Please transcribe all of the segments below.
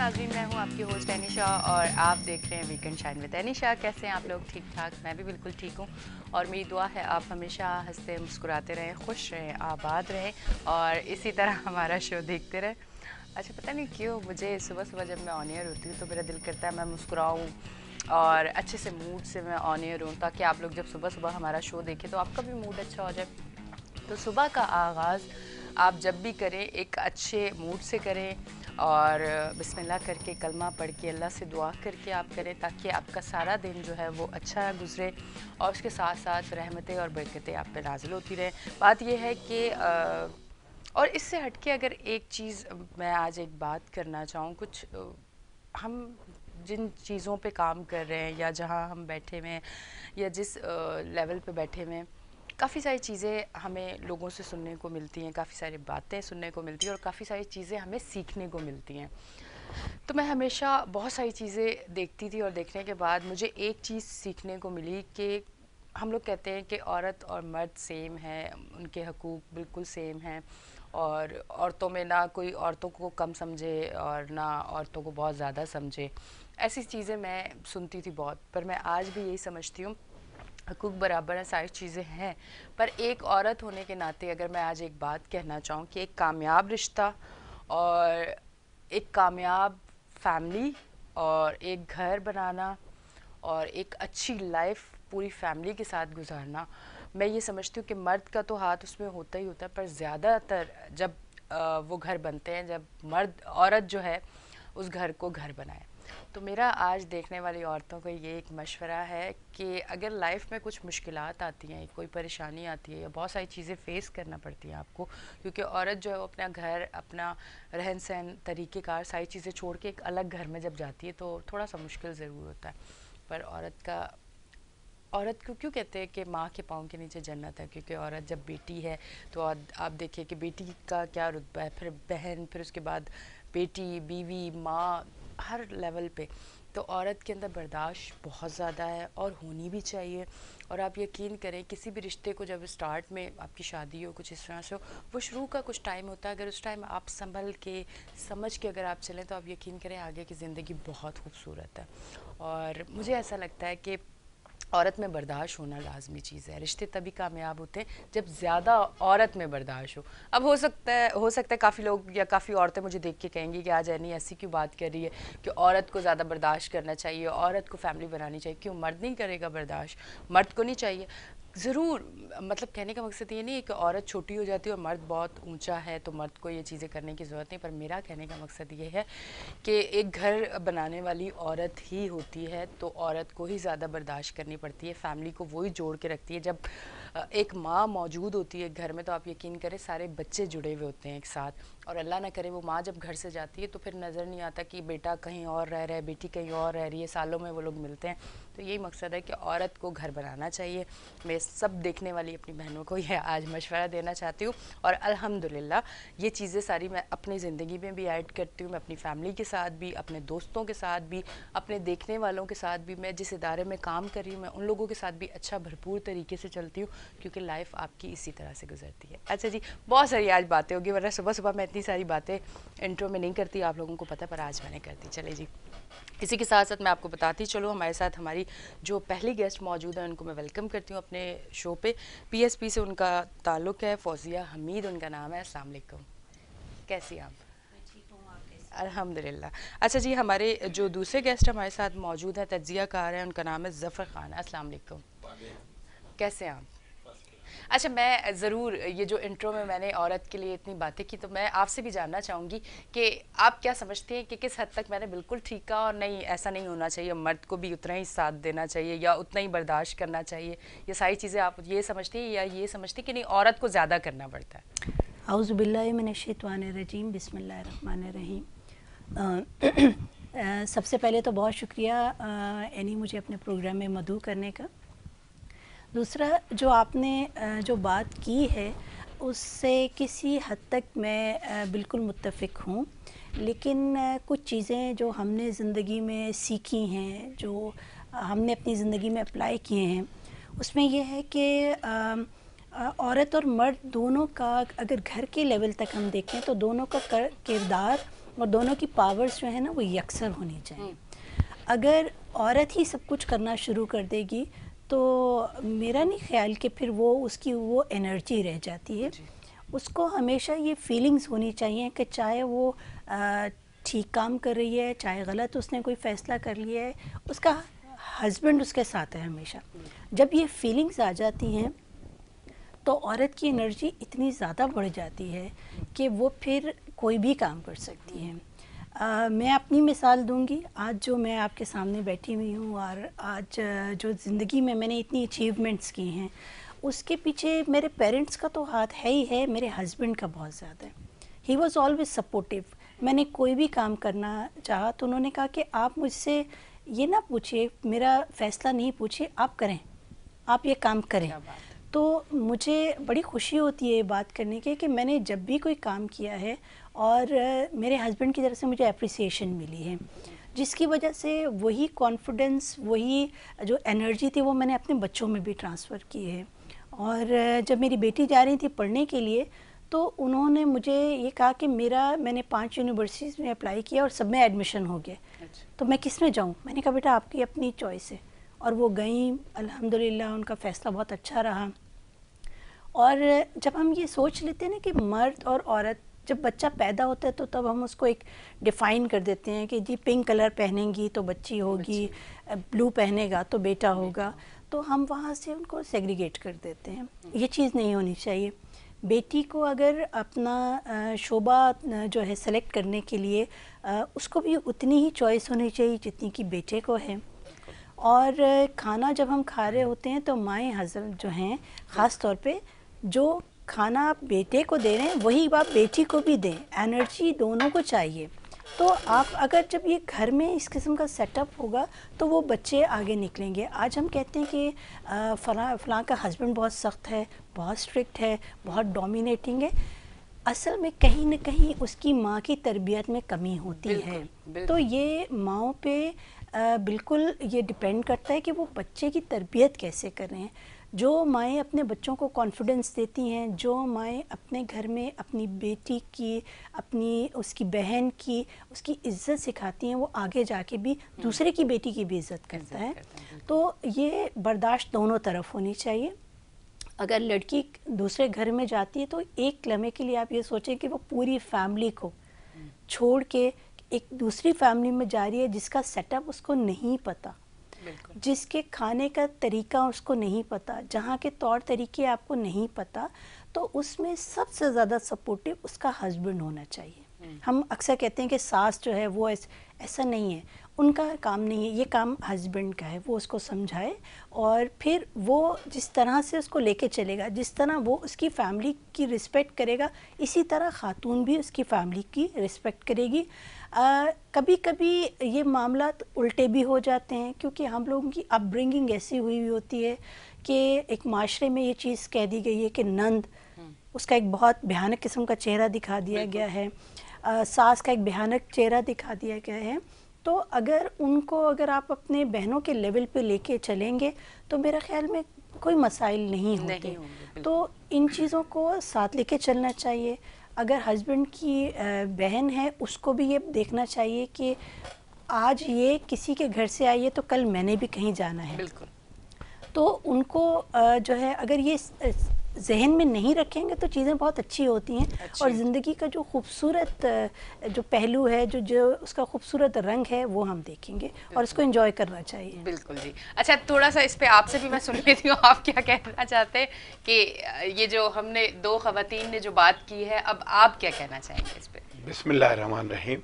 नाज़रीन, मैं हूं आपकी होस्ट एनिशा और आप देख रहे हैं वीकेंड शाइन विद एनिशा। कैसे हैं आप लोग? ठीक ठाक? मैं भी बिल्कुल ठीक हूं और मेरी दुआ है आप हमेशा हंसते मुस्कुराते रहें, खुश रहें, आबाद रहें और इसी तरह हमारा शो देखते रहें। अच्छा, पता नहीं क्यों मुझे सुबह सुबह जब मैं ऑन एयर होती हूँ तो मेरा दिल करता है मैं मुस्कुराऊँ और अच्छे से मूड से मैं ऑन एयर हूँ, ताकि आप लोग जब सुबह सुबह हमारा शो देखें तो आपका भी मूड अच्छा हो जाए। तो सुबह का आगाज़ आप जब भी करें एक अच्छे मूड से करें और बिस्मिल्लाह करके कलमा पढ़ के अल्लाह से दुआ करके आप करें, ताकि आपका सारा दिन जो है वो अच्छा गुजरे और उसके साथ साथ रहमतें और बरकतें आप पे नाज़िल होती रहें। बात यह है कि और इससे हट के अगर एक चीज़ मैं आज एक बात करना चाहूँ, कुछ हम जिन चीज़ों पे काम कर रहे हैं या जहाँ हम बैठे हुए हैं या जिस लेवल पे बैठे हुए हैं, काफ़ी सारी चीज़ें हमें लोगों से सुनने को मिलती हैं, काफ़ी सारी बातें सुनने को मिलती हैं और काफ़ी सारी चीज़ें हमें सीखने को मिलती हैं। तो मैं हमेशा बहुत सारी चीज़ें देखती थी और देखने के बाद मुझे एक चीज़ सीखने को मिली कि हम लोग कहते हैं कि औरत और मर्द सेम है, उनके हकूक़ बिल्कुल सेम हैं और औरतों में ना कोई औरतों को कम समझे और ना औरतों को बहुत ज़्यादा समझे। ऐसी चीज़ें मैं सुनती थी बहुत, पर मैं आज भी यही समझती हूँ हकूक़ बराबर हैं, सारी चीज़ें हैं। पर एक औरत होने के नाते अगर मैं आज एक बात कहना चाहूँ कि एक कामयाब रिश्ता और एक कामयाब फैमिली और एक घर बनाना और एक अच्छी लाइफ पूरी फैमिली के साथ गुजारना, मैं ये समझती हूँ कि मर्द का तो हाथ उसमें होता ही होता है, पर ज़्यादातर जब वो घर बनते हैं, जब मर्द औरत जो है उस घर को घर बनाए। तो मेरा आज देखने वाली औरतों को ये एक मशवरा है कि अगर लाइफ में कुछ मुश्किलात आती हैं, कोई परेशानी आती है या बहुत सारी चीज़ें फ़ेस करना पड़ती हैं आपको, क्योंकि औरत जो है वो अपना घर, अपना रहन सहन, तरीक़ेकार, सारी चीज़ें छोड़ के एक अलग घर में जब जाती है तो थोड़ा सा मुश्किल ज़रूर होता है। पर औरत को क्यों कहते हैं कि माँ के पाँव के नीचे जन्नत है? क्योंकि औरत जब बेटी है तो आप देखिए कि बेटी का क्या रुतबा है, फिर बहन, फिर उसके बाद बेटी, बीवी, माँ, हर लेवल पे। तो औरत के अंदर बर्दाश्त बहुत ज़्यादा है और होनी भी चाहिए। और आप यकीन करें, किसी भी रिश्ते को जब स्टार्ट में आपकी शादी हो, कुछ इस तरह से हो, वो शुरू का कुछ टाइम होता है, अगर उस टाइम आप संभल के समझ के अगर आप चलें तो आप यकीन करें आगे की ज़िंदगी बहुत खूबसूरत है। और मुझे ऐसा लगता है कि औरत में बर्दाश्त होना लाजमी चीज़ है। रिश्ते तभी कामयाब होते हैं जब ज़्यादा औरत में बर्दाश्त हो। अब हो सकता है काफ़ी लोग या काफ़ी औरतें मुझे देख के कहेंगी कि आज ऐनी ऐसी क्यों बात कर रही है कि औरत को ज़्यादा बर्दाश्त करना चाहिए, औरत को फैमिली बनानी चाहिए। क्यों मर्द नहीं करेगा बर्दाश्त? मर्द को नहीं चाहिए? ज़रूर, मतलब कहने का मकसद ये नहीं है कि औरत छोटी हो जाती है और मर्द बहुत ऊंचा है तो मर्द को ये चीज़ें करने की ज़रूरत नहीं। पर मेरा कहने का मकसद ये है कि एक घर बनाने वाली औरत ही होती है तो औरत को ही ज़्यादा बर्दाश्त करनी पड़ती है। फैमिली को वही जोड़ के रखती है। जब एक माँ मौजूद होती है घर में तो आप यकीन करें सारे बच्चे जुड़े हुए होते हैं एक साथ। और अल्लाह ना करे वो माँ जब घर से जाती है तो फिर नज़र नहीं आता कि बेटा कहीं और रह रहा है, बेटी कहीं और रह रही है, सालों में वो लोग मिलते हैं। तो यही मकसद है कि औरत को घर बनाना चाहिए। मैं सब देखने वाली अपनी बहनों को यह आज मशवरा देना चाहती हूँ और अल्हम्दुलिल्लाह ये चीज़ें सारी मैं अपनी ज़िंदगी में भी ऐड करती हूँ। मैं अपनी फैमिली के साथ भी, अपने दोस्तों के साथ भी, अपने देखने वालों के साथ भी, मैं जिस इदारे में काम कर रही हूँ मैं उन लोगों के साथ भी अच्छा भरपूर तरीके से चलती हूँ, क्योंकि लाइफ आपकी इसी तरह से गुजरती है। अच्छा जी, बहुत सारी आज बातें होगी, वरना सुबह सुबह मैं इतनी सारी बातें इंट्रो में नहीं करती, आप लोगों को पता, पर आज मैंने कर दी। चले जी, इसी के साथ साथ मैं आपको बताती चलूँ हमारे साथ हमारी जो पहली गेस्ट मौजूद है उनको मैं वेलकम करती हूँ अपने शो पे। पीएसपी से उनका ताल्लुक़ है, फौजिया हमीद उनका नाम है। अस्सलाम वालेकुम, कैसी आप? अल्हम्दुलिल्लाह। अच्छा जी, हमारे जो दूसरे गेस्ट हमारे साथ मौजूद हैं तज्ज़िया कार है, उनका नाम है ज़फ़र ख़ान। अस्सलाम वालेकुम, कैसे हैं आप? अच्छा, मैं ज़रूर ये जो इंट्रो में मैंने औरत के लिए इतनी बातें की तो मैं आपसे भी जानना चाहूँगी कि आप क्या समझते हैं कि किस हद तक मैंने बिल्कुल ठीक कहा और नहीं ऐसा नहीं होना चाहिए, मर्द को भी उतना ही साथ देना चाहिए या उतना ही बर्दाश्त करना चाहिए? ये सारी चीज़ें आप ये समझती हैं या ये समझती हैं कि नहीं औरत को ज़्यादा करना पड़ता है? औज़ुबिल्लाहि मिनश्शैतानिर्रजीम, बिस्मिल्लाहिर्रहमानिर्रहीम। सबसे पहले तो बहुत शुक्रिया एनी मुझे अपने प्रोग्राम में मदऊ करने का। दूसरा, जो आपने जो बात की है उससे किसी हद तक मैं बिल्कुल मुत्तफ़िक हूँ, लेकिन कुछ चीज़ें जो हमने ज़िंदगी में सीखी हैं, जो हमने अपनी ज़िंदगी में अप्लाई किए हैं, उसमें ये है कि औरत और मर्द दोनों का अगर घर के लेवल तक हम देखें तो दोनों का किरदार और दोनों की पावर्स जो है ना वो यकसर होनी चाहिए। अगर औरत ही सब कुछ करना शुरू कर देगी तो मेरा नहीं ख्याल कि फिर वो उसकी वो एनर्जी रह जाती है। उसको हमेशा ये फीलिंग्स होनी चाहिए कि चाहे वो ठीक काम कर रही है, चाहे गलत उसने कोई फ़ैसला कर लिया है, उसका हस्बैंड उसके साथ है हमेशा। जब ये फीलिंग्स आ जाती हैं तो औरत की एनर्जी इतनी ज़्यादा बढ़ जाती है कि वो फिर कोई भी काम कर सकती है। मैं अपनी मिसाल दूंगी। आज जो मैं आपके सामने बैठी हुई हूँ और आज जो ज़िंदगी में मैंने इतनी अचीवमेंट्स की हैं, उसके पीछे मेरे पेरेंट्स का तो हाथ है ही है, मेरे हस्बैंड का बहुत ज़्यादा है। He was always supportive. मैंने कोई भी काम करना चाहा तो उन्होंने कहा कि आप मुझसे ये ना पूछिए, मेरा फ़ैसला नहीं पूछिए, आप करें, आप ये काम करें। तो मुझे बड़ी खुशी होती है ये बात करने की कि मैंने जब भी कोई काम किया है और मेरे हस्बैंड की तरफ से मुझे अप्रिसिएशन मिली है, जिसकी वजह से वही कॉन्फिडेंस, वही जो एनर्जी थी वो मैंने अपने बच्चों में भी ट्रांसफ़र की है। और जब मेरी बेटी जा रही थी पढ़ने के लिए तो उन्होंने मुझे ये कहा कि मैंने 5 यूनिवर्सिटीज़ में अप्लाई किया और सब में एडमिशन हो गया, तो मैं किस में जाऊँ? मैंने कहा बेटा आपकी अपनी चॉइस है। और वो गई, अल्हम्दुलिल्लाह उनका फ़ैसला बहुत अच्छा रहा। और जब हम ये सोच लेते हैं ना कि मर्द और औरत, जब बच्चा पैदा होता है तो तब हम उसको एक डिफ़ाइन कर देते हैं कि जी पिंक कलर पहनेंगी तो बच्ची होगी, ब्लू पहनेगा तो बेटा होगा, तो हम वहाँ से उनको सेग्रीगेट कर देते हैं। ये चीज़ नहीं होनी चाहिए। बेटी को अगर अपना शोबा जो है सेलेक्ट करने के लिए उसको भी उतनी ही चॉइस होनी चाहिए जितनी कि बेटे को है। और खाना जब हम खा रहे होते हैं तो माएँ हज़रत जो हैं, ख़ास तौर पे जो खाना आप बेटे को दे रहे हैं वही आप बेटी को भी दें, एनर्जी दोनों को चाहिए। तो आप अगर जब ये घर में इस किस्म का सेटअप होगा तो वो बच्चे आगे निकलेंगे। आज हम कहते हैं कि फ़लाँ का हस्बैंड बहुत सख्त है, बहुत स्ट्रिक्ट है, बहुत डोमिनेटिंग है। असल में कहीं न कहीं उसकी माँ की तरबियत में कमी होती है। तो ये माँओं पे बिल्कुल ये डिपेंड करता है कि वो बच्चे की तरबियत कैसे कर रहे हैं। जो माएँ अपने बच्चों को कॉन्फिडेंस देती हैं, जो माएँ अपने घर में अपनी बेटी की, अपनी उसकी बहन की, उसकी इज़्ज़त सिखाती हैं, वो आगे जाके भी दूसरे की बेटी की भी इज़्ज़त करता है। तो ये बर्दाश्त दोनों तरफ होनी चाहिए। अगर लड़की दूसरे घर में जाती है तो एक लम्हे के लिए आप ये सोचें कि वो पूरी फैमिली को छोड़ के एक दूसरी फैमिली में जा रही है जिसका सेटअप उसको नहीं पता, जिसके खाने का तरीका उसको नहीं पता, जहाँ के तौर तरीके आपको नहीं पता, तो उसमें सबसे ज़्यादा सपोर्टिव उसका हस्बैंड होना चाहिए। हम अक्सर कहते हैं कि सास जो है वो ऐसा नहीं है, उनका काम नहीं है, ये काम हस्बैंड का है। वो उसको समझाए और फिर वो जिस तरह से उसको लेके चलेगा, जिस तरह वो उसकी फैमिली की रिस्पेक्ट करेगा, इसी तरह ख़ातून भी उसकी फैमिली की रिस्पेक्ट करेगी। कभी कभी ये मामला उल्टे भी हो जाते हैं क्योंकि हम लोगों की अपब्रिंगिंग ऐसी हुई होती है कि एक माशरे में ये चीज़ कह दी गई है कि नंद, उसका एक बहुत भयानक किस्म का चेहरा दिखा दिया गया है, सास का एक भयानक चेहरा दिखा दिया गया है। तो अगर आप अपने बहनों के लेवल पे लेके चलेंगे तो मेरा ख्याल में कोई मसाइल नहीं होते। तो इन चीज़ों को साथ लेके चलना चाहिए। अगर हस्बैंड की बहन है उसको भी ये देखना चाहिए कि आज ये किसी के घर से आई है तो कल मैंने भी कहीं जाना है। बिल्कुल। तो उनको जो है अगर ये जहन में नहीं रखेंगे तो चीज़ें बहुत अच्छी होती हैं और ज़िंदगी का जो खूबसूरत जो पहलू है, जो उसका खूबसूरत रंग है वो हम देखेंगे और इसको एंजॉय करना चाहिए। बिल्कुल जी। अच्छा, थोड़ा सा इस पे आपसे भी मैं सुन लेती हूँ, आप क्या कहना चाहते हैं कि ये जो हमने दो ख़वातीन ने जो बात की है, अब आप क्या कहना चाहेंगे इस पे? बिस्मिल्लाहिर्रहमानिर्रहीम।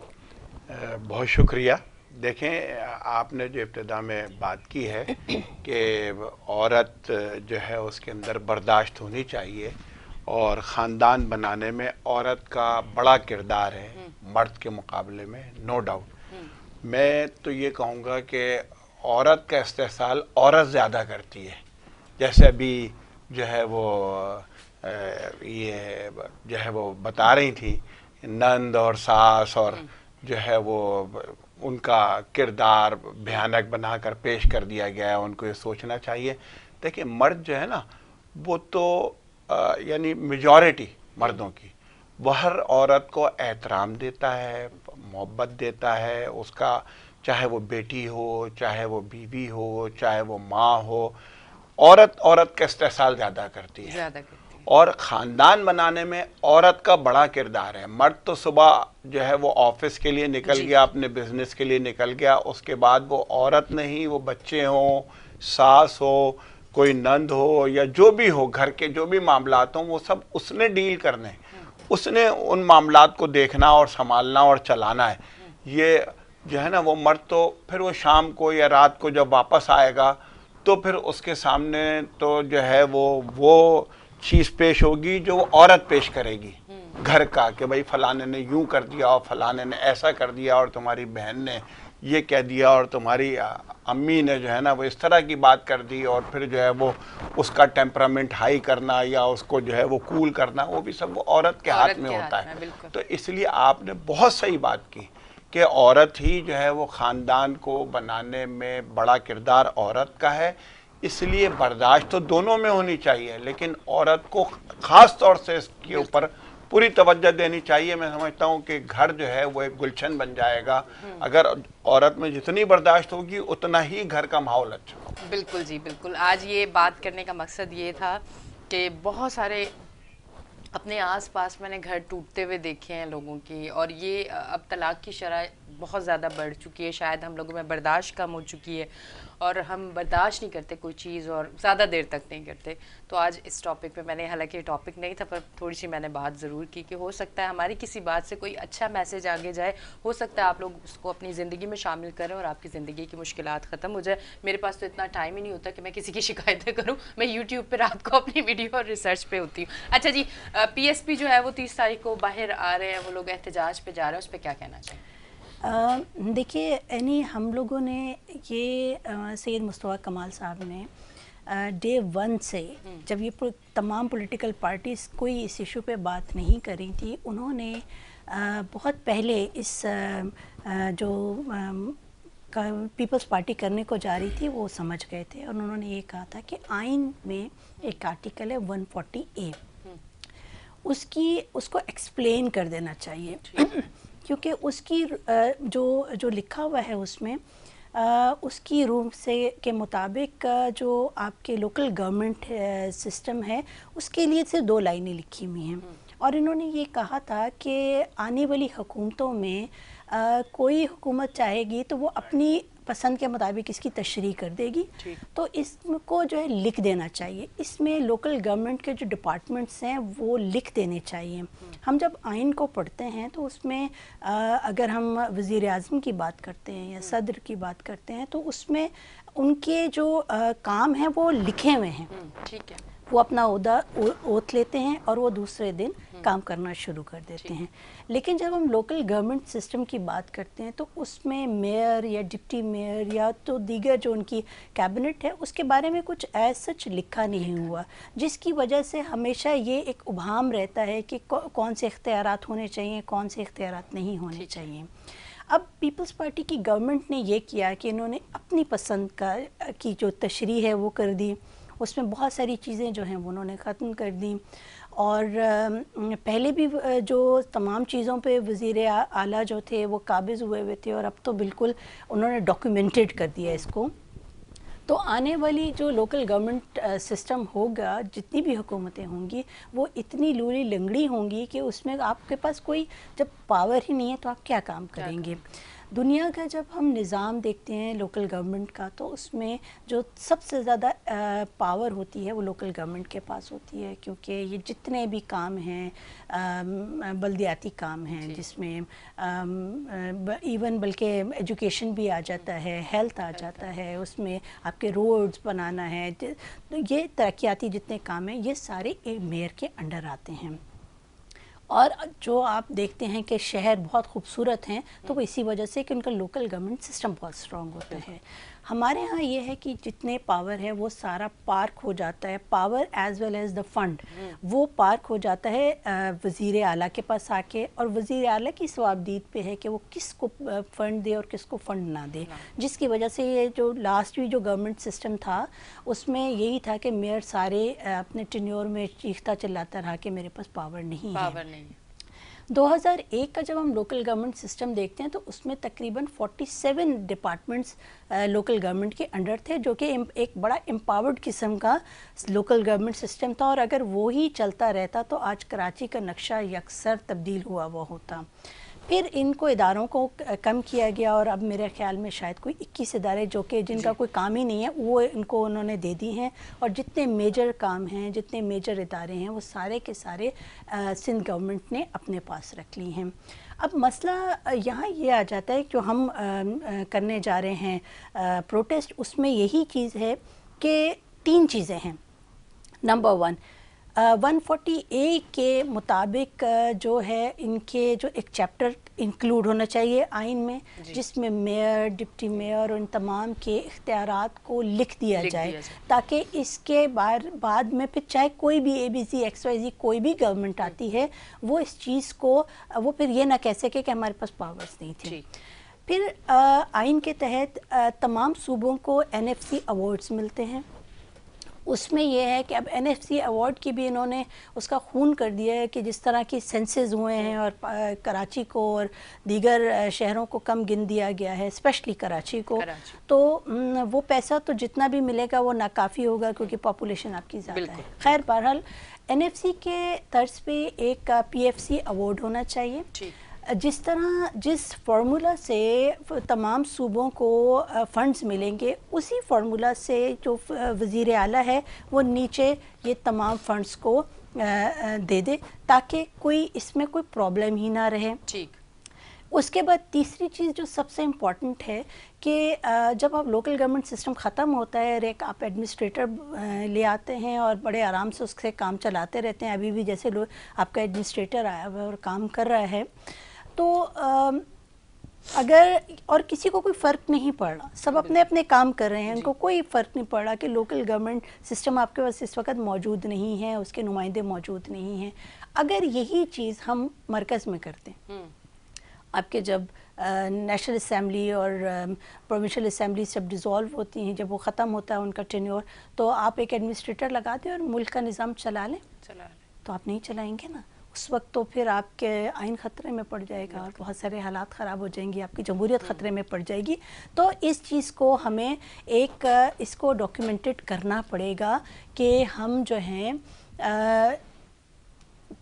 बहुत शुक्रिया। देखें, आपने जो इब्तिदा में बात की है कि औरत जो है उसके अंदर बर्दाश्त होनी चाहिए और ख़ानदान बनाने में औरत का बड़ा किरदार है मर्द के मुकाबले में, नो डाउट। मैं तो ये कहूँगा कि औरत का इस्तेहसाल औरत ज़्यादा करती है। जैसे अभी जो है वो ये जो है वो बता रही थी नंद और सास, और जो है वो उनका किरदार भयानक बनाकर पेश कर दिया गया है। उनको ये सोचना चाहिए। देखिए, मर्द जो है ना वो तो यानी मेजॉरिटी मर्दों की वह हर औरत को एहतराम देता है, मोहब्बत देता है, उसका चाहे वो बेटी हो, चाहे वो बीवी हो, चाहे वो माँ हो, औरत औरत का इस्तेहसाल ज़्यादा करती है। और ख़ानदान बनाने में औरत का बड़ा किरदार है। मर्द तो सुबह जो है वो ऑफिस के लिए निकल गया, अपने बिजनेस के लिए निकल गया, उसके बाद वो औरत नहीं, वो बच्चे हों, सास हो, कोई नंद हो, या जो भी हो, घर के जो भी मामलात हों, वो सब उसने डील करने, उसने उन मामलात को देखना और संभालना और चलाना है। ये जो है ना, वो मर्द तो फिर वो शाम को या रात को जब वापस आएगा तो फिर उसके सामने तो जो है वो चीज़ पेश होगी जो वो औरत पेश करेगी घर का, कि भाई फलाने ने यूं कर दिया और फलाने ने ऐसा कर दिया और तुम्हारी बहन ने ये कह दिया और तुम्हारी अम्मी ने जो है ना वो इस तरह की बात कर दी, और फिर जो है वो उसका टेम्परामेंट हाई करना या उसको जो है वो कूल करना, वो भी सब वो औरत के हाथ में होता है। तो इसलिए आपने बहुत सही बात की कि औरत ही जो है वो ख़ानदान को बनाने में बड़ा किरदार औरत का है। इसलिए बर्दाश्त तो दोनों में होनी चाहिए, लेकिन औरत को ख़ास तौर से इसके ऊपर पूरी तवज्जो देनी चाहिए। मैं समझता हूँ कि घर जो है वो एक गुलशन बन जाएगा। अगर औरत में जितनी बर्दाश्त होगी उतना ही घर का माहौल अच्छा होगा। बिल्कुल जी, बिल्कुल। आज ये बात करने का मकसद ये था कि बहुत सारे अपने आसपास मैंने घर टूटते हुए देखे हैं लोगों की, और ये अब तलाक की शरह बहुत ज़्यादा बढ़ चुकी है। शायद हम लोगों में बर्दाश्त कम हो चुकी है और हम बर्दाश्त नहीं करते कोई चीज़, और ज़्यादा देर तक नहीं करते। तो आज इस टॉपिक पे मैंने, हालांकि ये टॉपिक नहीं था, पर थोड़ी सी मैंने बात ज़रूर की कि हो सकता है हमारी किसी बात से कोई अच्छा मैसेज आगे जाए, हो सकता है आप लोग उसको अपनी ज़िंदगी में शामिल करें और आपकी ज़िंदगी की मुश्किलात ख़त्म हो जाए। मेरे पास तो इतना टाइम ही नहीं होता कि मैं किसी की शिकायतें करूँ। मैं यूट्यूब पर रात को अपनी वीडियो और रिसर्च पे होती हूँ। अच्छा जी, PSP जो है वो 30 तारीख को बाहर आ रहे हैं, वो लोग एहतजाज पे जा रहे हैं, उस पर क्या कहना चाहिए? देखिए यानी हम लोगों ने ये सैयद मुस्तफ़ा कमाल साहब ने डे 1 से, जब ये तमाम पॉलिटिकल पार्टीज़ कोई इस इशू पे बात नहीं करी थी, उन्होंने बहुत पहले इस जो पीपल्स पार्टी करने को जा रही थी वो समझ गए थे, और उन्होंने ये कहा था कि आइन में एक आर्टिकल है 140A, उसको एक्सप्लेन कर देना चाहिए क्योंकि उसकी जो लिखा हुआ है उसमें उसकी रूम से के मुताबिक जो आपके लोकल गवर्नमेंट सिस्टम है उसके लिए सिर्फ 2 लाइनें लिखी हुई हैं, और इन्होंने ये कहा था कि आने वाली हुकूमतों में कोई हुकूमत चाहेगी तो वो अपनी पसंद के मुताबिक इसकी तशरीह कर देगी, तो इसको जो है लिख देना चाहिए। इसमें लोकल गवर्नमेंट के जो डिपार्टमेंट्स हैं वो लिख देने चाहिए। हम जब आइन को पढ़ते हैं तो उसमें अगर हम वज़ीर आज़म की बात करते हैं या सदर की बात करते हैं तो उसमें उनके जो काम हैं वो लिखे हुए हैं। ठीक है, वो अपना ओथ लेते हैं और वो दूसरे दिन काम करना शुरू कर देते हैं। लेकिन जब हम लोकल गवर्नमेंट सिस्टम की बात करते हैं तो उसमें मेयर या डिप्टी मेयर या तो दीगर जो उनकी कैबिनेट है उसके बारे में कुछ ऐसा सच लिखा नहीं हुआ, जिसकी वजह से हमेशा ये एक उभाम रहता है कि कौन से इख्तियारात होने चाहिए, कौन से इख्तियारात नहीं होने चाहिए। अब पीपल्स पार्टी की गवर्नमेंट ने ये किया कि इन्होंने अपनी पसंद की जो तशरीह है वो कर दी, उसमें बहुत सारी चीज़ें जो हैं वो उन्होंने ख़त्म कर दी, और पहले भी जो तमाम चीज़ों पे वज़ीर आला जो थे वो काबिज़ हुए थे, और अब तो बिल्कुल उन्होंने डॉक्यूमेंटेड कर दिया इसको। तो आने वाली जो लोकल गवर्नमेंट सिस्टम होगा, जितनी भी हुकूमतें होंगी वो इतनी लूली लंगड़ी होंगी कि उसमें आपके पास कोई जब पावर ही नहीं है तो आप क्या काम करेंगे। दुनिया का जब हम निज़ाम देखते हैं लोकल गवर्नमेंट का, तो उसमें जो सबसे ज़्यादा पावर होती है वो लोकल गवर्नमेंट के पास होती है, क्योंकि ये जितने भी काम हैं बल्दियाती काम हैं जिसमें इवन बल्कि एजुकेशन भी आ जाता है, हेल्थ आ जाता है, उसमें आपके रोड्स बनाना है, तो ये तरक्याती जितने काम हैं ये सारे एक मेयर के अंडर आते हैं। और जो आप देखते हैं कि शहर बहुत खूबसूरत हैं तो वो इसी वजह से कि उनका लोकल गवर्नमेंट सिस्टम बहुत स्ट्रॉन्ग होता है। हमारे यहाँ ये है कि जितने पावर है वो सारा पार्क हो जाता है, power as well as the fund वो पार्क हो जाता है वज़ीर आला के पास आके, और वज़ीर आला की सवाबदीद पे है कि वो किसको फ़ंड दे और किसको फ़ंड ना दे, जिसकी वजह से ये जो लास्ट भी जो गवर्नमेंट सिस्टम था उसमें यही था कि मेयर सारे अपने टेन्योर में चीखता चिल्लाता रहा कि मेरे पास पावर नहीं है। 2001 का जब हम लोकल गवर्नमेंट सिस्टम देखते हैं तो उसमें तकरीबन 47 डिपार्टमेंट्स लोकल गवर्नमेंट के अंडर थे, जो कि एक बड़ा एम्पावर्ड किस्म का लोकल गवर्नमेंट सिस्टम था। और अगर वो ही चलता रहता तो आज कराची का नक्शा यकसर तब्दील हुआ वो होता। फिर इनको इदारों को कम किया गया और अब मेरे ख्याल में शायद कोई 21 इदारे जो कि जिनका कोई काम ही नहीं है वो इनको उन्होंने दे दी हैं। और जितने मेजर काम हैं, जितने मेजर इदारे हैं, वो सारे के सारे सिंध गवर्नमेंट ने अपने पास रख ली हैं। अब मसला यहाँ ये आ जाता है जो हम करने जा रहे हैं प्रोटेस्ट, उसमें यही चीज़ है कि 3 चीज़ें हैं। नंबर 1, 140A के मुताबिक जो है इनके जो एक चैप्टर इंक्लूड होना चाहिए आइन में, जिसमें मेयर, डिप्टी मेयर और इन तमाम के इख्तियारात को लिख दिया जाए, ताकि इसके बाद में फिर चाहे कोई भी ABC XYZ कोई भी गवर्नमेंट आती है वो इस चीज़ को वो फिर ये ना कह सके कि हमारे पास पावर्स नहीं थी। फिर आइन के तहत तमाम सूबों को NFC अवार्ड्स मिलते हैं। उसमें यह है कि अब NFC अवार्ड की भी इन्होंने उसका खून कर दिया है कि जिस तरह की सेंसेस हुए हैं और कराची को और दीगर शहरों को कम गिन दिया गया है, स्पेशली कराची को। तो वो पैसा तो जितना भी मिलेगा वो नाकाफ़ी होगा क्योंकि पॉपुलेशन आपकी ज़्यादा है। खैर बहरहाल NFC के तर्ज पे एक PFC अवार्ड होना चाहिए। जिस तरह जिस फार्मूला से तमाम सूबों को फ़ंड्स मिलेंगे, उसी फार्मूला से जो वज़ीर आला है वो नीचे ये तमाम फ़ंड्स को दे दे ताकि कोई इसमें कोई प्रॉब्लम ही ना रहे। ठीक। उसके बाद तीसरी चीज़ जो सबसे इम्पॉर्टेंट है कि जब आप लोकल गवर्नमेंट सिस्टम ख़त्म होता है, एक आप एडमिनिस्ट्रेटर ले आते हैं और बड़े आराम से उससे काम चलाते रहते हैं। अभी भी जैसे लोग आपका एडमिनिस्ट्रेटर आया हुआ है और काम कर रहा है, तो अगर और किसी को कोई फ़र्क नहीं पड़ रहा, सब अपने अपने काम कर रहे हैं, उनको कोई फ़र्क नहीं पड़ रहा कि लोकल गवर्नमेंट सिस्टम आपके पास इस वक्त मौजूद नहीं है, उसके नुमाइंदे मौजूद नहीं हैं। अगर यही चीज़ हम मरकज़ में करते हैं, आपके जब नेशनल असम्बली और प्रोविंशियल असम्बली जब डिज़ोल्व होती हैं, जब वो ख़त्म होता है उनका टेन्योर, तो आप एक एडमिनिस्ट्रेटर लगा दें और मुल्क का निज़ाम चला लें। तो आप नहीं चलाएंगे ना, उस वक्त तो फिर आपके आइन ख़तरे में पड़ जाएगा और बहुत सारे हालात ख़राब हो जाएंगी, आपकी जमहूरियत ख़तरे में पड़ जाएगी। तो इस चीज़ को हमें इसको डॉक्यूमेंटेड करना पड़ेगा कि हम जो हैं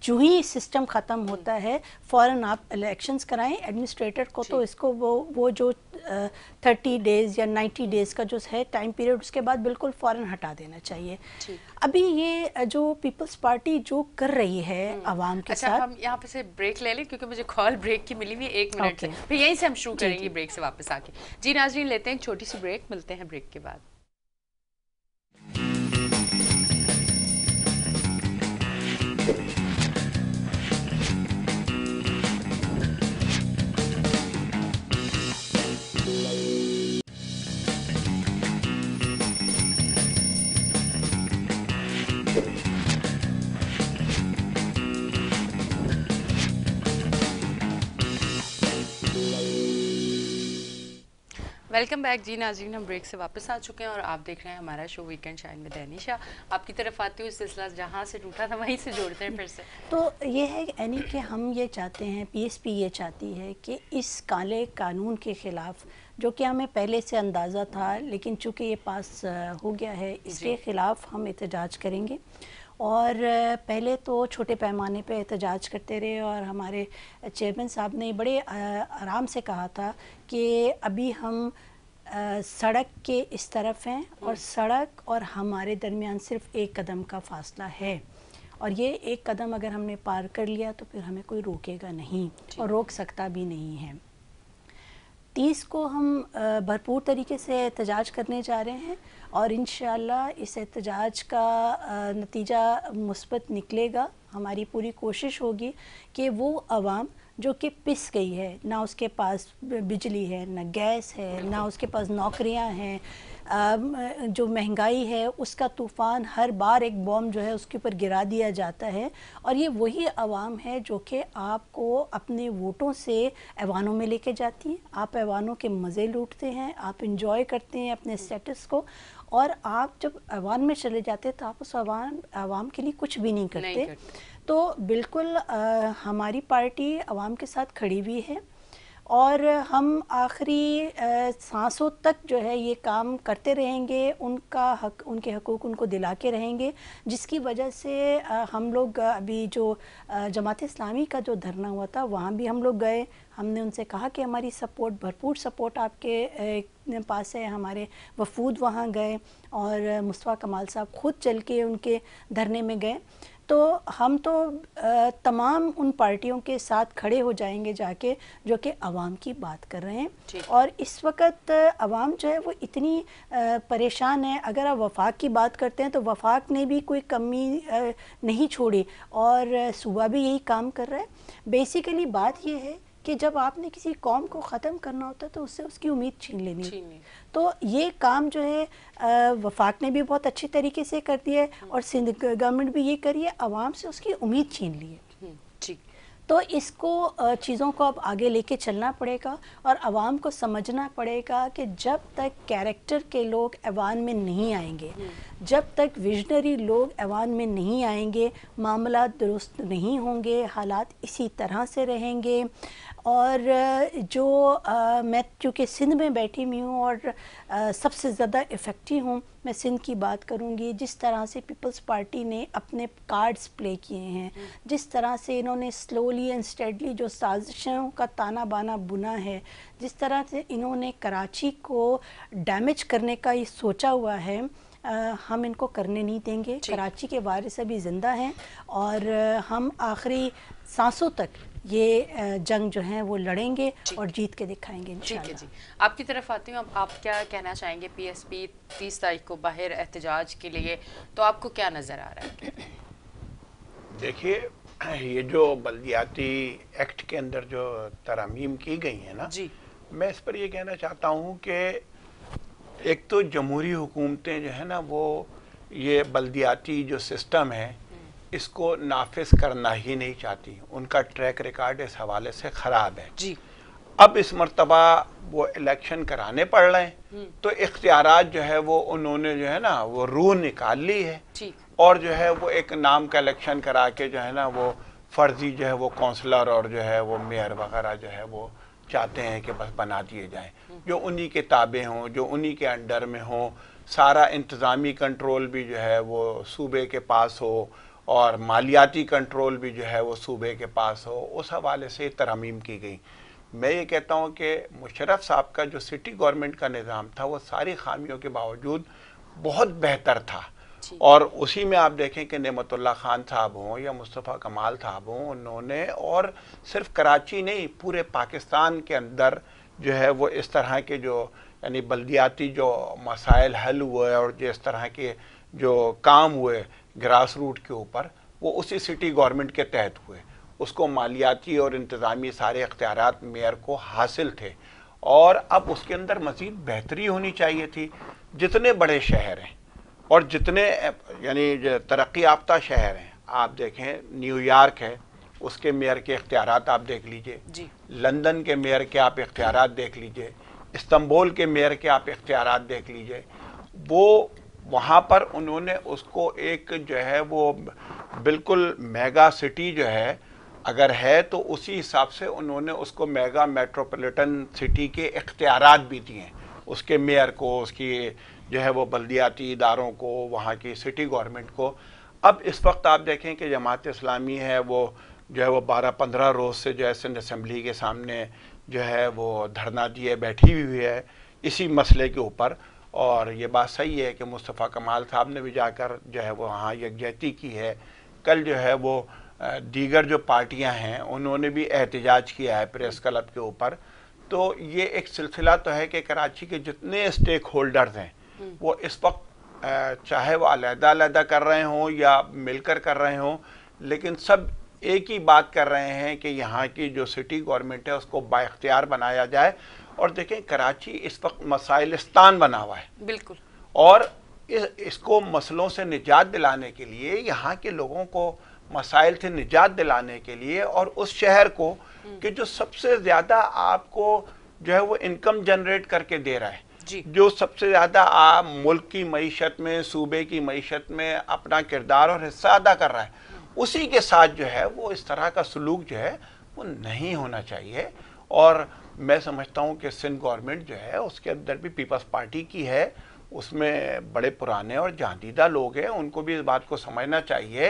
जो ही सिस्टम ख़त्म होता है फ़ौरन आप इलेक्शंस कराएं। एडमिनिस्ट्रेटर को तो इसको वो जो 30 डेज़ या 90 डेज़ का जो है टाइम पीरियड, उसके बाद बिल्कुल फ़ौरन हटा देना चाहिए। अभी ये जो पीपल्स पार्टी जो कर रही है आवाम के साथ। हम यहाँ पे से ब्रेक ले लें क्योंकि मुझे कॉल ब्रेक की मिली हुई 1 मिनट से, फिर यहीं से हम शुरू करेंगे ब्रेक से वापस आके। जी नाज़रीन, लेते हैं एक छोटी सी ब्रेक, मिलते हैं ब्रेक के बाद। Welcome back. जी नाज़रीन, हम ब्रेक से वापस आ चुके हैं और आप देख रहे हैं हमारा शो वीकेंड शाइन विद एनीशा। आपकी तरफ आती हुई सिलसिला जहाँ से टूटा था वहीं से जोड़ते हैं फिर से। तो ये है यानी कि हम ये चाहते हैं, PSP ये चाहती है कि इस काले कानून के ख़िलाफ़, जो कि हमें पहले से अंदाज़ा था लेकिन चूँकि ये पास हो गया है, इसके ख़िलाफ़ हम एहतजाज करेंगे। और पहले तो छोटे पैमाने पे एहतजाज करते रहे और हमारे चेयरमैन साहब ने बड़े आराम से कहा था कि अभी हम सड़क के इस तरफ हैं और सड़क और हमारे दरमियान सिर्फ 1 कदम का फासला है, और ये 1 कदम अगर हमने पार कर लिया तो फिर हमें कोई रोकेगा नहीं और रोक सकता भी नहीं है। 30 को हम भरपूर तरीके से एहतजाज करने जा रहे हैं और इंशाअल्लाह इस एहतजाज का नतीजा मुस्बत निकलेगा। हमारी पूरी कोशिश होगी कि वो आवाम जो कि पिस गई है, ना उसके पास बिजली है, ना गैस है, ना उसके पास नौकरियां हैं, जो महंगाई है उसका तूफ़ान, हर बार एक बॉम्ब जो है उसके ऊपर गिरा दिया जाता है, और ये वही आवाम है जो कि आपको अपने वोटों से ऐवानों में लेके जाती है। आप ऐवानों के मज़े लूटते हैं, आप इंजॉय करते हैं अपने स्टेटस को, और आप जब अवाम में चले जाते तो आप उस अवाम के लिए कुछ भी नहीं करते। तो बिल्कुल हमारी पार्टी अवाम के साथ खड़ी हुई है और हम आखिरी सांसों तक जो है ये काम करते रहेंगे, उनका हक, उनके हकूक़ उनको दिला के रहेंगे, जिसकी वजह से हम लोग अभी जो जमात इस्लामी का जो धरना हुआ था वहाँ भी हम लोग गए। हमने उनसे कहा कि हमारी सपोर्ट, भरपूर सपोर्ट आपके पास है। हमारे वफूद वहाँ गए और मुस्तफ़ा कमाल साहब ख़ुद चल के उनके धरने में गए। तो हम तो तमाम उन पार्टियों के साथ खड़े हो जाएंगे जाके जो कि अवाम की बात कर रहे हैं। और इस वक्त अवाम जो है वो इतनी परेशान है। अगर आप वफाक की बात करते हैं तो वफाक ने भी कोई कमी नहीं छोड़ी और सूबा भी यही काम कर रहा है। बेसिकली बात ये है कि जब आपने किसी कौम को ख़त्म करना होता है तो उससे उसकी उम्मीद छीन लेनी। तो ये काम जो है वफाक ने भी बहुत अच्छी तरीके से कर दिया है और सिंध गवर्नमेंट भी ये करी है, आवाम से उसकी उम्मीद छीन ली है। ठीक। तो इसको चीज़ों को अब आगे लेके चलना पड़ेगा और आवाम को समझना पड़ेगा कि जब तक कैरेक्टर के लोग ऐवान में नहीं आएंगे, जब तक विजनरी लोग ऐवान में नहीं आएंगे, मामला दुरुस्त नहीं होंगे, हालात इसी तरह से रहेंगे। और जो मैं चूँकि सिंध में बैठी हुई हूँ और सबसे ज़्यादा इफ़ेक्टिव हूँ, मैं सिंध की बात करूँगी। जिस तरह से पीपल्स पार्टी ने अपने कार्ड्स प्ले किए हैं, जिस तरह से इन्होंने स्लोली एंड स्टेडली जो साजिशों का ताना बाना बुना है, जिस तरह से इन्होंने कराची को डैमेज करने का ये सोचा हुआ है, हम इनको करने नहीं देंगे। कराची के वारिस अभी ज़िंदा हैं और हम आखिरी सांसों तक ये जंग जो है वो लड़ेंगे और जीत के दिखाएंगे इंशाल्लाह। ठीक है जी, आपकी तरफ आती हूँ। अब आप क्या कहना चाहेंगे? पीएसपी 30 तारीख को बाहर एहतजाज के लिए, तो आपको क्या नज़र आ रहा है? देखिए, ये जो बल्दियाती एक्ट के अंदर जो तरमीम की गई है ना जी, मैं इस पर ये कहना चाहता हूँ कि एक तो जमहूरी हुकूमतें जो है ना वो ये बल्दियाती जो सिस्टम है इसको नाफिज करना ही नहीं चाहती। उनका ट्रैक रिकॉर्ड इस हवाले से ख़राब है जी। अब इस मर्तबा वो इलेक्शन कराने पड़ रहे हैं तो इख्तियारात जो है वो उन्होंने जो है ना वो रूह निकाल ली है और जो है वो एक नाम का इलेक्शन करा के जो है ना वो फर्जी जो है वो काउंसलर और जो है वो मेयर वगैरह जो है वो चाहते हैं कि बस बना दिए जाएं, जो उन्हीं के ताबे हों, जो उन्हीं के अंडर में हों। सारा इंतज़ामी कंट्रोल भी जो है वो सूबे के पास हो और मालियाती कंट्रोल भी जो है वो सूबे के पास हो। उस हवाले से तरमीम की गई। मैं ये कहता हूँ कि मुशर्रफ साहब का जो सिटी गवर्नमेंट का निज़ाम था वो सारी खामियों के बावजूद बहुत बेहतर था और उसी में आप देखें कि नेमतुल्लाह खान साहब हों या मुस्तफ़ा कमाल साहब हों, उन्होंने और सिर्फ कराची नहीं पूरे पाकिस्तान के अंदर जो है वो इस तरह के जो यानी बल्दियाती जो मसाइल हल हुए और जिस तरह के जो काम हुए ग्रास रूट के ऊपर वो उसी सिटी गवर्नमेंट के तहत हुए। उसको मालियाती और इंतज़ामी सारे इख्तियारात मेयर को हासिल थे और अब उसके अंदर मज़ीद बेहतरी होनी चाहिए थी। जितने बड़े शहर हैं और जितने यानी तरक्की याफ्ता शहर हैं, आप देखें न्यूयॉर्क है, उसके मेयर के इख्तियारात आप देख लीजिए, लंदन के मेयर के आप इख्तियारात देख लीजिए, इस्तांबुल के मेयर के आप इख्तियारात देख लीजिए। वो वहाँ पर उन्होंने उसको एक जो है वो बिल्कुल मेगा सिटी जो है अगर है तो उसी हिसाब से उन्होंने उसको मेगा मेट्रोपॉलिटन सिटी के इख्तियारात भी दिए उसके मेयर को, उसकी जो है वो बल्दियाती इदारों को, वहाँ की सिटी गवर्नमेंट को। अब इस वक्त आप देखें कि जमात इस्लामी है वो जो है वो 12-15 रोज़ से जो है सिंध असम्बली के सामने जो है वो धरना दिए बैठी हुई है इसी मसले के ऊपर। और ये बात सही है कि मुस्तफ़ा कमाल साहब ने भी जाकर जो है वो वहाँ यकजहती की है। कल जो है वो दीगर जो पार्टियां हैं उन्होंने भी एहतजाज किया है प्रेस क्लब के ऊपर। तो ये एक सिलसिला तो है कि कराची के जितने स्टेक होल्डर्स हैं वो इस वक्त चाहे वो अलग-अलग कर रहे हों या मिलकर कर रहे हों, लेकिन सब एक ही बात कर रहे हैं कि यहाँ की जो सिटी गवर्नमेंट है उसको बाइख्तियार बनाया जाए। और देखें कराची इस वक्त मसाइलिस्तान बना हुआ है बिल्कुल, और इसको मसलों से निजात दिलाने के लिए, यहाँ के लोगों को मसाइल से निजात दिलाने के लिए और उस शहर को कि जो सबसे ज़्यादा आपको जो है वो इनकम जनरेट करके दे रहा है, जी। जो सबसे ज़्यादा मुल्क की मईशत में, सूबे की मईशत में अपना किरदार और हिस्सा अदा कर रहा है, उसी के साथ जो है वो इस तरह का सलूक जो है वो नहीं होना चाहिए। और मैं समझता हूँ कि सिंध गवर्नमेंट जो है उसके अंदर भी पीपल्स पार्टी की है, उसमें बड़े पुराने और जादीदा लोग हैं, उनको भी इस बात को समझना चाहिए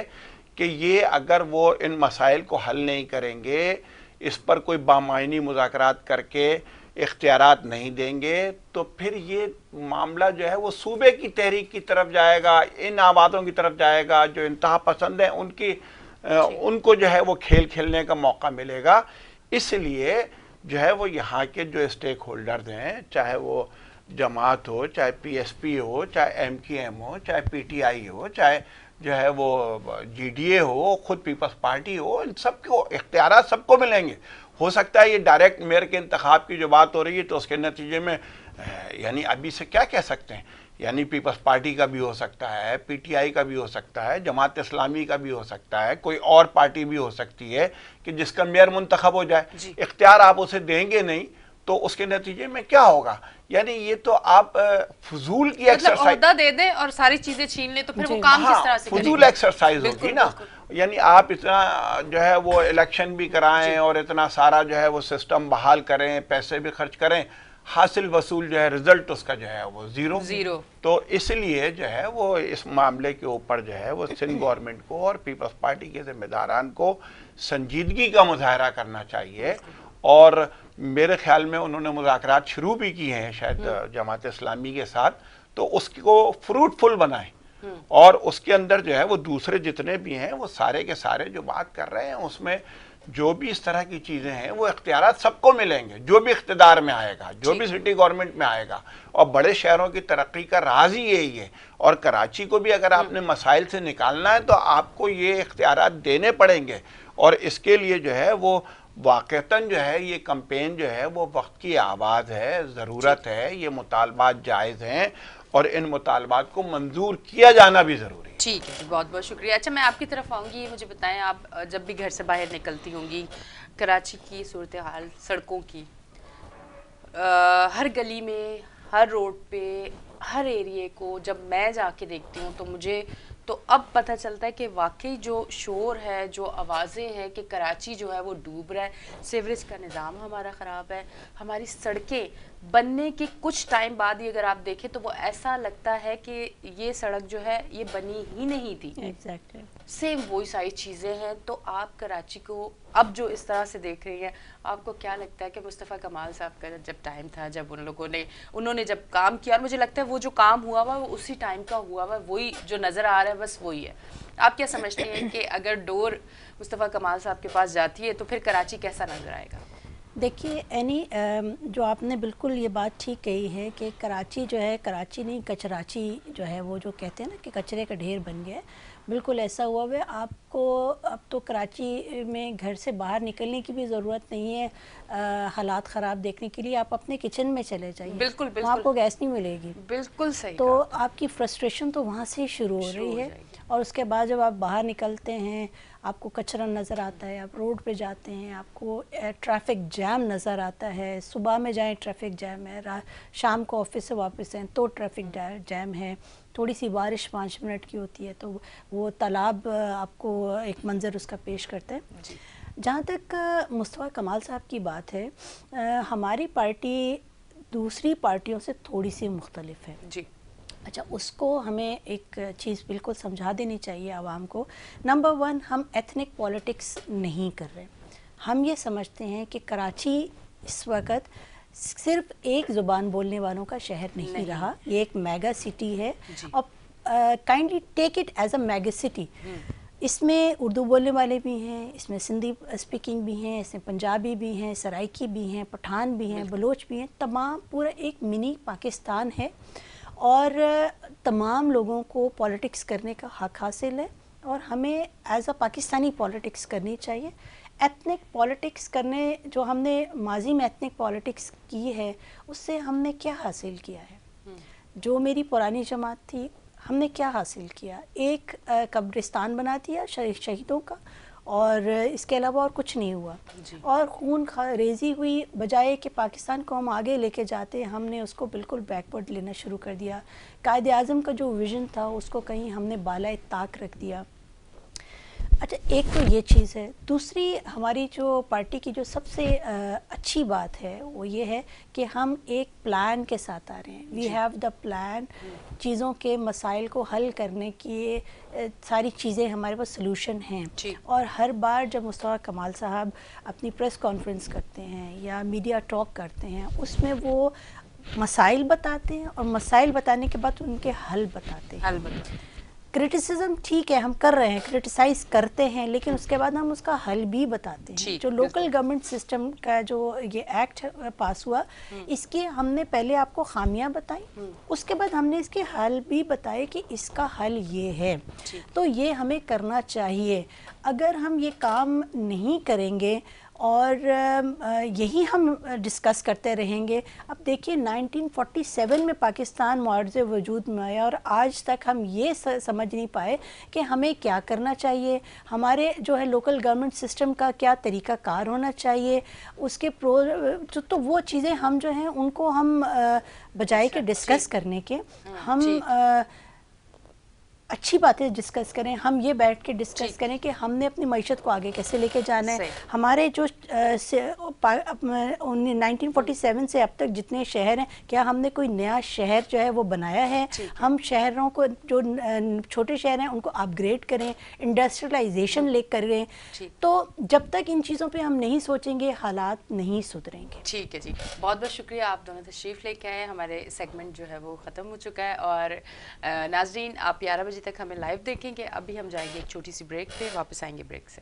कि ये अगर वो इन मसाइल को हल नहीं करेंगे, इस पर कोई बामायनी मुज़ाकरात करके इख्तियारात नहीं देंगे, तो फिर ये मामला जो है वो सूबे की तहरीक की तरफ जाएगा, इन आबादों की तरफ जाएगा जो इंतहा पसंद है उनको जो है वो खेल खेलने का मौका मिलेगा। इसलिए जो है वो यहाँ के जो स्टेक होल्डर्स हैं, चाहे वो जमात हो, चाहे पीएसपी हो, चाहे एमक्यूएम हो, चाहे पीटीआई हो, चाहे जो है वो जीडीए हो, खुद पीपल्स पार्टी हो, इन सबको इख्तियारात सबको मिलेंगे। हो सकता है ये डायरेक्ट मेयर के इंतखाब की जो बात हो रही है तो उसके नतीजे में यानी अभी से क्या कह सकते हैं, यानी पीपल्स पार्टी का भी हो सकता है, पीटीआई का भी हो सकता है, जमात इस्लामी का भी हो सकता है, कोई और पार्टी भी हो सकती है कि जिसका मेयर मुंतखब हो जाए। इख्तियार आप उसे देंगे नहीं तो उसके नतीजे में क्या होगा, यानी ये तो आप फजूल की एक्सरसाइज, मतलब ओहदा दे दें और सारी चीजें छीन लें तो फिर वो काम किस तरह से फजूल एक्सरसाइज होगी ना। यानी आप इतना जो है वो इलेक्शन भी कराएं और इतना सारा जो है वो सिस्टम बहाल करें, पैसे भी खर्च करें, हासिल वसूल जो है रिजल्ट उसका जो है वो जीरो। तो इसलिए जो है वो इस मामले के ऊपर जो है वो सिंध गवर्नमेंट को और पीपल्स पार्टी के जिम्मेदारान को संजीदगी का मुजाहरा करना चाहिए। और मेरे ख्याल में उन्होंने मुज़ाकरात शुरू भी किए हैं शायद जमात इस्लामी के साथ, तो उसको फ्रूटफुल बनाएं और उसके अंदर जो है वो दूसरे जितने भी हैं वो सारे के सारे जो बात कर रहे हैं उसमें जो भी इस तरह की चीज़ें हैं वो इख्तियारात सबको मिलेंगे, जो भी इख्तिदार में आएगा, जो भी सिटी गवर्नमेंट में आएगा। और बड़े शहरों की तरक्की का राज ही यही है। और कराची को भी अगर आपने मसाइल से निकालना है तो आपको ये इख्तियारात देने पड़ेंगे। और इसके लिए जो है वो वाक़तन जो है ये कैंपेन जो है वो वक्त की आवाज़ है, ज़रूरत है, ये मुतालबात जायज़ हैं और इन मुतालबात को मंजूर किया जाना भी ज़रूरी है। ठीक है, बहुत बहुत शुक्रिया। अच्छा, मैं आपकी तरफ आऊँगी, मुझे बताएं आप जब भी घर से बाहर निकलती होंगी, कराची की सूरत हाल, सड़कों की, हर गली में, हर रोड पे, हर एरिए को जब मैं जाके देखती हूँ तो मुझे तो अब पता चलता है कि वाकई जो शोर है, जो आवाज़ें हैं कि कराची जो है वो डूब रहा है, सीवरेज का निज़ाम हमारा ख़राब है, हमारी सड़कें बनने के कुछ टाइम बाद ही अगर आप देखें तो वो ऐसा लगता है कि ये सड़क जो है ये बनी ही नहीं थी। एग्जैक्टली सेम वही सारी चीज़ें हैं। तो आप कराची को अब जो इस तरह से देख रही हैं, आपको क्या लगता है कि मुस्तफ़ा कमाल साहब का जब टाइम था, जब उन्होंने जब काम किया, और मुझे लगता है वो जो काम हुआ हुआ वो उसी टाइम का हुआ हुआ, वही जो नज़र आ रहा है बस वही है। आप क्या समझते हैं कि अगर डोर मुस्तफ़ा कमाल साहब के पास जाती है तो फिर कराची कैसा नजर आएगा? देखिए एनी, जो आपने बिल्कुल ये बात ठीक कही है कि कराची जो है, कराची नहीं कचराची जो है, वो जो कहते हैं ना कि कचरे का ढेर बन गया है, बिल्कुल ऐसा हुआ है। आपको अब तो कराची में घर से बाहर निकलने की भी ज़रूरत नहीं है, हालात ख़राब देखने के लिए आप अपने किचन में चले जाइए, बिल्कुल बिल्कुल, आपको गैस नहीं मिलेगी। बिल्कुल सही। तो आपकी फ्रस्ट्रेशन तो वहाँ से ही शुरू हो रही है। और उसके बाद जब आप बाहर निकलते हैं आपको कचरा नज़र आता है, आप रोड पे जाते हैं आपको ट्रैफिक जैम नज़र आता है, सुबह में जाएं ट्रैफिक जैम है, शाम को ऑफिस से वापस आएँ तो ट्रैफिक जैम है, थोड़ी सी बारिश 5 मिनट की होती है तो वो तालाब आपको एक मंज़र उसका पेश करता है। जहाँ तक मुस्तफ़ा कमाल साहब की बात है, हमारी पार्टी दूसरी पार्टियों से थोड़ी सी मुख्तलिफ है जी। अच्छा, उसको हमें एक चीज़ बिल्कुल समझा देनी चाहिए आवाम को। नंबर 1, हम एथनिक पॉलिटिक्स नहीं कर रहे। हम ये समझते हैं कि कराची इस वक्त सिर्फ एक ज़ुबान बोलने वालों का शहर नहीं रहा, ये एक मेगा सिटी है। और kindly take it as a mega city. इसमें उर्दू बोलने वाले भी हैं, इसमें सिंधी स्पीकिंग भी हैं, इसमें पंजाबी भी हैं, सराइकी भी हैं, पठान भी हैं, बलोच भी हैं, तमाम पूरा एक मिनी पाकिस्तान है। और तमाम लोगों को पॉलिटिक्स करने का हक हासिल है और हमें एज अ पाकिस्तानी पॉलिटिक्स करनी चाहिए। एथनिक पॉलिटिक्स करने, जो हमने माजी में एथनिक पॉलिटिक्स की है, उससे हमने क्या हासिल किया है? जो मेरी पुरानी जमात थी, हमने क्या हासिल किया? एक कब्रिस्तान बना दिया शहीदों का और इसके अलावा और कुछ नहीं हुआ। और खून रेजी हुई, बजाय कि पाकिस्तान को हम आगे लेके जाते हमने उसको बिल्कुल बैकवर्ड लेना शुरू कर दिया। कायदे आज़म का जो विज़न था उसको कहीं हमने बालाए ताक रख दिया। अच्छा, एक तो ये चीज़ है। दूसरी, हमारी जो पार्टी की जो सबसे अच्छी बात है वो ये है कि हम एक प्लान के साथ आ रहे हैं। वी हैव द प्लान, चीज़ों के मसाइल को हल करने की सारी चीज़ें हमारे पास सलूशन हैं। और हर बार जब मुस्तफ़ा कमाल साहब अपनी प्रेस कॉन्फ्रेंस करते हैं या मीडिया टॉक करते हैं, उसमें वो मसाइल बताते हैं और मसाइल बताने के बाद उनके हल बताते हैं। क्रिटिसिज्म ठीक है, हम कर रहे हैं, क्रिटिसाइज़ करते हैं, लेकिन उसके बाद हम उसका हल भी बताते हैं। जो लोकल गवर्नमेंट सिस्टम का जो ये एक्ट पास हुआ, इसकी हमने पहले आपको खामियां बताई, उसके बाद हमने इसके हल भी बताए कि इसका हल ये है। तो ये हमें करना चाहिए। अगर हम ये काम नहीं करेंगे और यही हम डिस्कस करते रहेंगे। अब देखिए 1947 में पाकिस्तान मुआवजे वजूद में आया और आज तक हम ये समझ नहीं पाए कि हमें क्या करना चाहिए, हमारे जो है लोकल गवर्नमेंट सिस्टम का क्या तरीका कार होना चाहिए, उसके प्रो तो वो चीज़ें हम जो हैं उनको हम बजाय के डिस्कस करने के हम अच्छी बातें डिस्कस करें। हम ये बैठ के डिस्कस करें कि हमने अपनी मईशत को आगे कैसे लेके जाना है। हमारे जो 1947 से अब तक जितने शहर हैं, क्या हमने कोई नया शहर जो है वो बनाया है? हम शहरों को, जो छोटे शहर हैं उनको अपग्रेड करें, इंडस्ट्रियलाइजेशन ले करें। तो जब तक इन चीज़ों पे हम नहीं सोचेंगे, हालात नहीं सुधरेंगे। ठीक है जी, बहुत बहुत शुक्रिया, आप दोनों तशरीफ़ लेके आए। हमारे सेगमेंट जो है वो ख़त्म हो चुका है और नाजरीन, आप 11 बजे तक हमें लाइव देखेंगे। अभी हम जाएंगे एक छोटी सी ब्रेक पे, वापस आएंगे ब्रेक से।